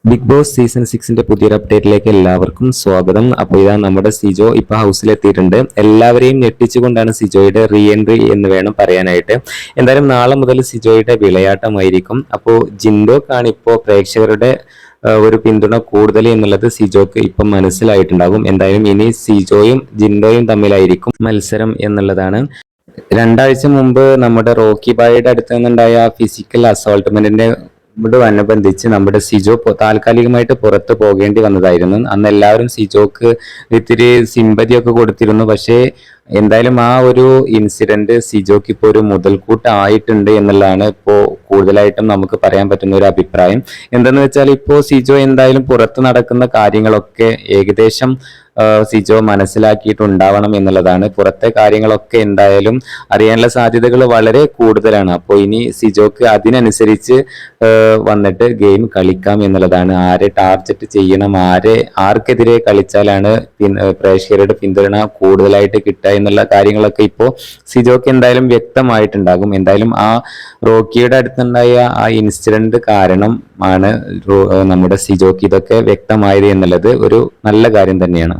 Big boss season 6ന്റെ പുതിയൊരു അപ്ഡേറ്റിലേക്ക് എല്ലാവർക്കും സ്വാഗതം. അപ്പോൾ ഇതാ നമ്മുടെ സിജോ ഇപ്പൊ ഹൗസിലെത്തിയിട്ടുണ്ട്. എല്ലാവരെയും ഞെട്ടിച്ചുകൊണ്ടാണ് സിജോയുടെ റീ എൻട്രി എന്ന് വേണം പറയാനായിട്ട്. എന്തായാലും നാളെ മുതൽ സിജോയുടെ വിളയാട്ടമായിരിക്കും. അപ്പോൾ ജിൻഡോക്കാണ് ഇപ്പോൾ പ്രേക്ഷകരുടെ ഒരു പിന്തുണ കൂടുതൽ എന്നുള്ളത് സിജോക്ക് ഇപ്പം മനസ്സിലായിട്ടുണ്ടാകും. എന്തായാലും ഇനി സിജോയും ജിൻഡോയും തമ്മിലായിരിക്കും മത്സരം എന്നുള്ളതാണ്. രണ്ടാഴ്ച മുമ്പ് നമ്മുടെ റോക്കി ബായുടെ അടുത്ത് നിന്നുണ്ടായ ഫിസിക്കൽ അസോൾട്ട്മെന്റിന്റെ അനുബന്ധിച്ച് നമ്മുടെ സിജോ താൽക്കാലികമായിട്ട് പുറത്തു പോകേണ്ടി വന്നതായിരുന്നു. അന്ന് എല്ലാവരും സിജോക്ക് ഇത്തിരി സിമ്പതിയൊക്കെ കൊടുത്തിരുന്നു. പക്ഷേ എന്തായാലും ആ ഒരു ഇൻസിഡന്റ് സിജോക്ക് ഇപ്പോൾ ഒരു മുതൽക്കൂട്ടായിട്ടുണ്ട് എന്നുള്ളതാണ് ഇപ്പോൾ കൂടുതലായിട്ടും നമുക്ക് പറയാൻ പറ്റുന്ന ഒരു അഭിപ്രായം. എന്തെന്ന് വെച്ചാൽ ഇപ്പോൾ സിജോ എന്തായാലും പുറത്ത് നടക്കുന്ന കാര്യങ്ങളൊക്കെ ഏകദേശം സിജോ മനസ്സിലാക്കിയിട്ടുണ്ടാവണം എന്നുള്ളതാണ്. പുറത്തെ കാര്യങ്ങളൊക്കെ എന്തായാലും അറിയാനുള്ള സാധ്യതകൾ വളരെ കൂടുതലാണ്. അപ്പോൾ ഇനി സിജോക്ക് അതിനനുസരിച്ച് വന്നിട്ട് ഗെയിം കളിക്കാം എന്നുള്ളതാണ്. ആരെ ടാർഗറ്റ് ചെയ്യണം, ആർക്കെതിരെ കളിച്ചാലാണ് പ്രേക്ഷകരുടെ പിന്തുണ കൂടുതലായിട്ട് കിട്ടുക എന്നുള്ള കാര്യങ്ങളൊക്കെ ഇപ്പോൾ സിജോക്ക് എന്തായാലും വ്യക്തമായിട്ടുണ്ടാകും. എന്തായാലും ആ റോക്കിയുടെ അടുത്തുണ്ടായ ആ ഇൻസിഡന്റ് കാരണം ആണ് നമ്മുടെ സിജോക്ക് ഇതൊക്കെ വ്യക്തമായത് എന്നുള്ളത് ഒരു നല്ല കാര്യം തന്നെയാണ്.